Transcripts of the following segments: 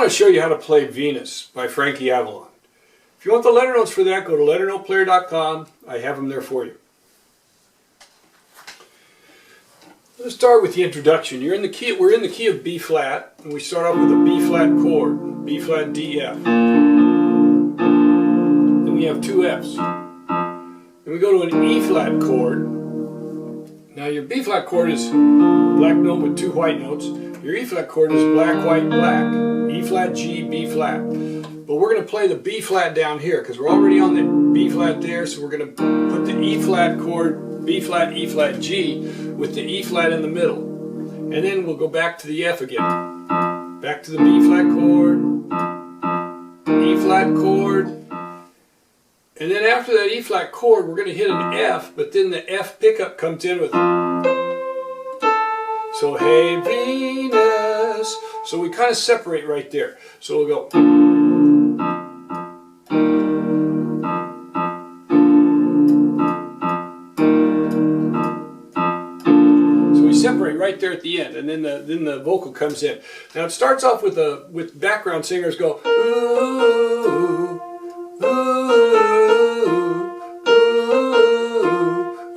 want to show you how to play Venus by Frankie Avalon. If you want the letter notes for that, go to LetterNotePlayer.com. I have them there for you. Let's start with the introduction. We're in the key of B flat, and we start off with a B flat chord, B flat D F. Then we have two Fs. Then we go to an E flat chord. Now your B flat chord is black note with two white notes. Your E flat chord is black, white, black. E flat, G, B flat. But we're going to play the B flat down here because we're already on the B flat there, so we're going to put the E flat chord, B flat, E flat, G, with the E flat in the middle. And then we'll go back to the F again. Back to the B flat chord, E flat chord, and then after that E flat chord we're going to hit an F, but then the F pickup comes in with, so hey Venus. So we kind of separate right there. So we'll go. Separate right there at the end, and then the vocal comes in. Now it starts off with background singers go ooh, ooh, ooh,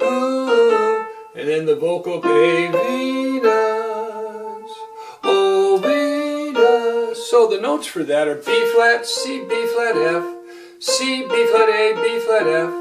ooh, and then the vocal hey Venus, oh Venus. So the notes for that are B flat, C, B flat, F, C, B flat, A, B flat, F,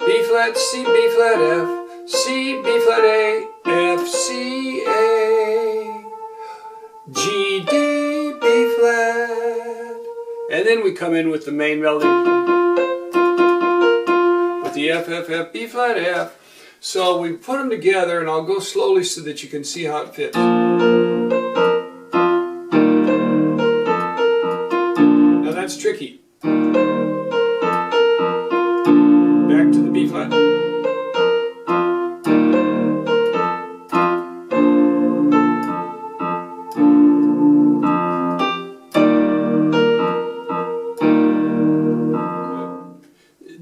B flat, C, B flat, F, C, B flat, A, F, C, A, G, D, B flat. And then we come in with the main melody with the F, F, F, B flat, F. So we put them together, and I'll go slowly so that you can see how it fits. Now that's tricky. Back to the B flat.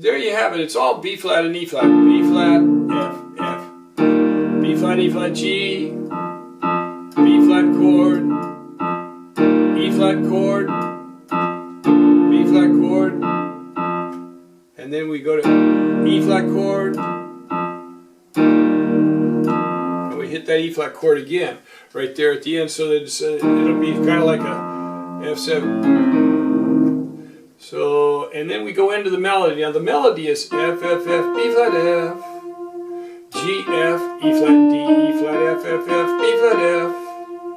There you have it. It's all B flat and E flat. B flat, F, F. B flat, E flat, G. B flat chord. E flat chord. B flat chord. And then we go to E flat chord. And we hit that E flat chord again right there at the end, so that it'll be kind of like a F7. So, and then we go into the melody. Now the melody is F, F, F, B flat, F, G, F, E flat, D, E flat, F, F, F, B flat, F,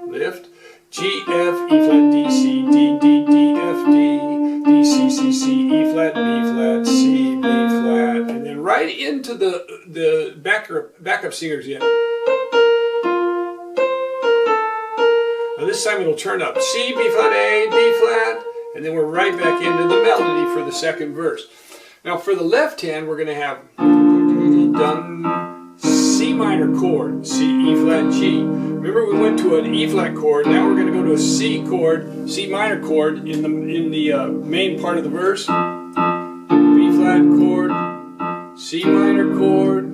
lift, G, F, E flat, D, C, D, D, D, F, D, D, C, C, C, E flat, B flat, C, B flat, and then right into the backup singers again. Now this time it'll turn up C, B flat, A, B flat. And then we're right back into the melody for the second verse. Now for the left hand, we're going to have C minor chord, C, E flat, G. Remember we went to an E flat chord. Now we're going to go to a C chord, C minor chord in the main part of the verse. B flat chord, C minor chord.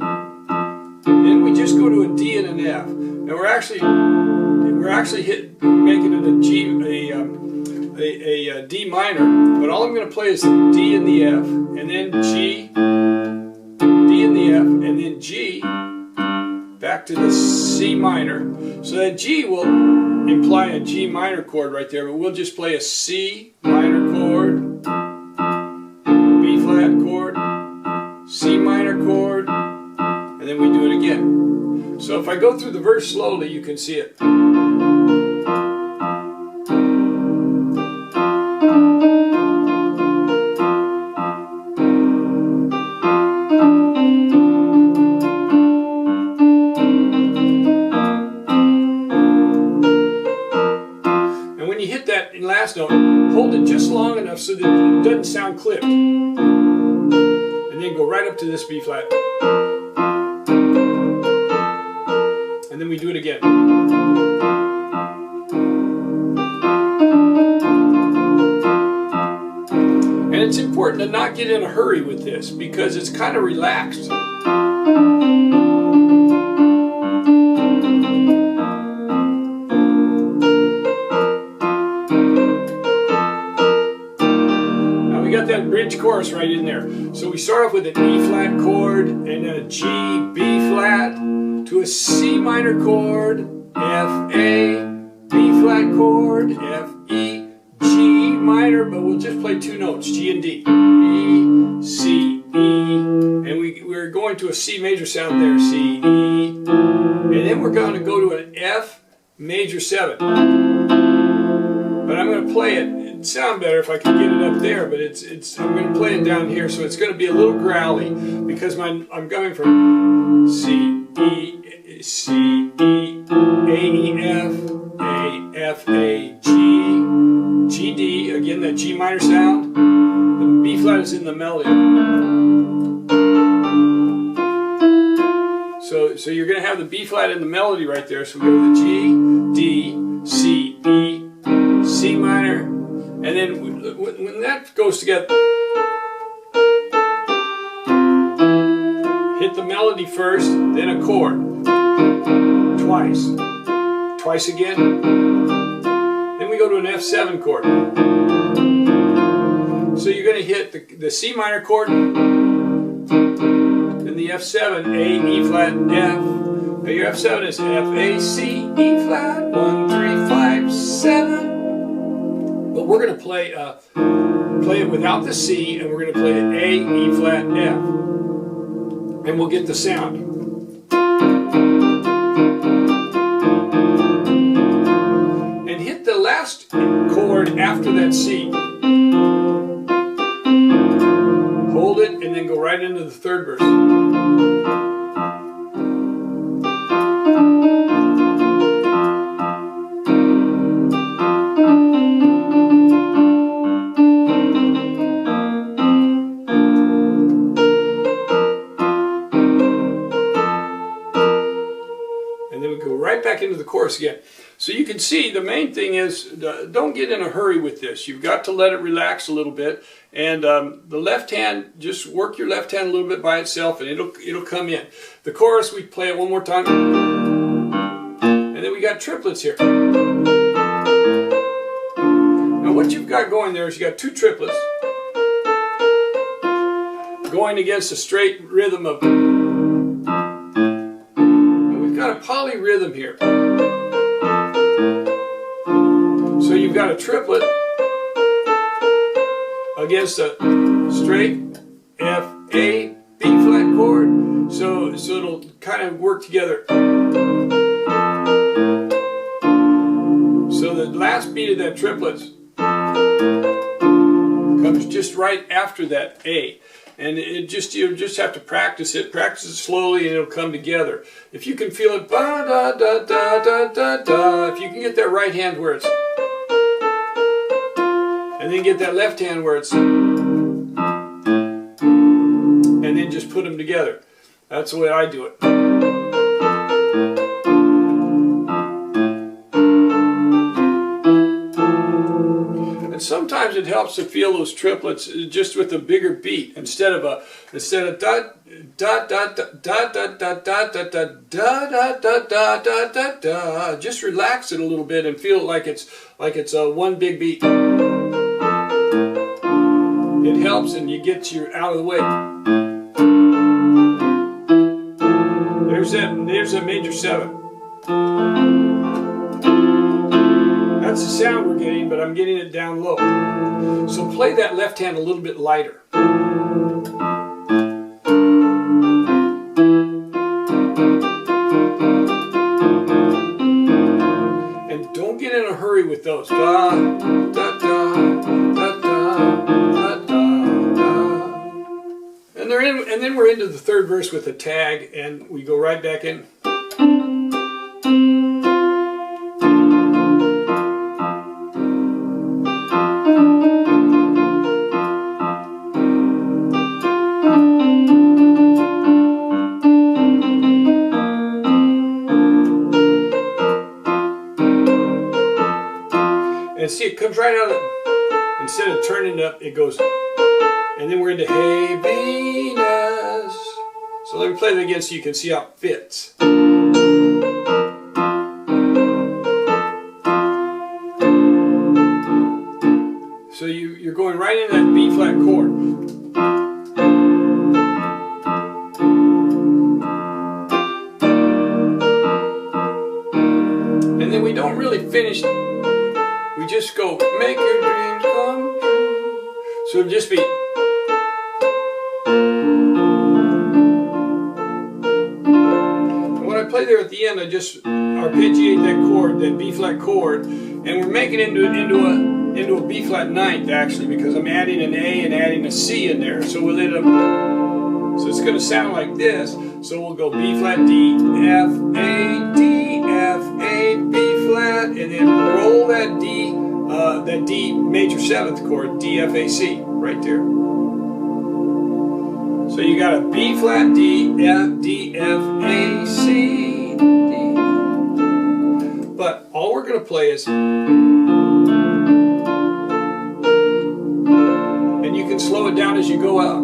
Then we just go to a D and an F. Now we're actually making it a G, a D minor, but all I'm going to play is the D and the F, and then G, D and the F, and then G, back to the C minor. So that G will imply a G minor chord right there, but we'll just play a C minor chord, B flat chord, C minor chord, and then we do it again. So if I go through the verse slowly, you can see it. When you hit that last note, hold it just long enough so that it doesn't sound clipped. And then go right up to this B flat. And then we do it again. And it's important to not get in a hurry with this because it's kind of relaxed. we got that bridge chorus right in there. So we start off with an E flat chord and a G, B flat to a C minor chord, F, A, B flat chord, F, E, G minor, but we'll just play two notes, G and D. E, C, E, and we're going to a C major sound there, C, E, and then we're going to go to an F major 7. But I'm going to play it. It'd sound better if I could get it up there, but I'm going to play it down here, so it's going to be a little growly because I'm going from C, E, C, E, A, E, F, A, F, A, G, G, D, again that G minor sound. The B flat is in the melody. So you're going to have the B flat in the melody right there. So we go to the G, D, C, E, C minor, and then when that goes together, hit the melody first, then a chord. Twice. Twice again. Then we go to an F7 chord. So you're going to hit the C minor chord, then the F7, A, E flat, F. Now your F7 is F, A, C, E flat, 1, 3, 5, 7. But we're going to play it without the C, and we're going to play it A, E flat, F. And we'll get the sound. And hit the last chord after that C. Hold it, and then go right into the third verse. And then we go right back into the chorus again. So you can see the main thing is don't get in a hurry with this. You've got to let it relax a little bit. And the left hand, just work your left hand a little bit by itself and it'll come in. The chorus, we play it one more time. And then we got triplets here. Now what you've got going there is you got two triplets going against a straight rhythm of... got a polyrhythm here. So you've got a triplet against a straight F, A, B flat chord. So it'll kind of work together. So the last beat of that triplets comes just right after that A. And you just have to practice it slowly, and it'll come together. If you can feel it, ba da da da da da da. If you can get that right hand where it's, and then get that left hand where it's, and then just put them together. That's the way I do it. And sometimes it helps to feel those triplets just with a bigger beat instead of da da da da da da da da da da da da da da da da. Just relax it a little bit and feel it like it's one big beat. It helps, and you get you out of the way. There's a major 7. That's the sound we're getting, but I'm getting it down low. So play that left hand a little bit lighter. And don't get in a hurry with those. Da, da, da, da, da, da, da, da. And then we're into the third verse with a tag, and we go right back in. And see, it comes right out of it. Instead of turning it up, it goes, and then we're into Hey Venus. So let me play that again so you can see how it fits. So you're going right into that B flat chord. And then we don't really finish, we just go, make your dreams come true. So it'll just be, and when I play there at the end, I just arpeggiate that chord, that B flat chord, and we're making it into a B flat ninth actually, because I'm adding an A and adding a C in there. So we'll end up, so it's going to sound like this. So we'll go B flat, D, F, A, D, F, A, B flat, and then roll that D major seventh chord, D, F, A, C, right there. So you got a B flat, D, F, D, F, A, C, D. But all we're going to play is, and you can slow it down as you go out.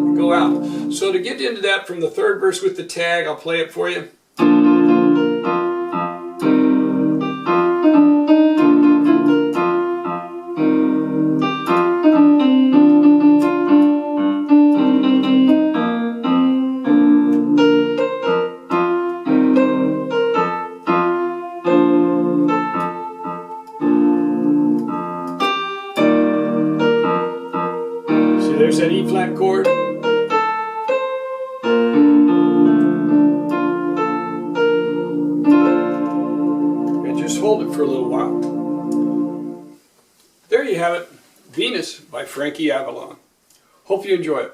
So to get into that from the third verse with the tag, I'll play it for you. See, there's that E flat chord. Just hold it for a little while. There you have it, Venus by Frankie Avalon. Hope you enjoy it.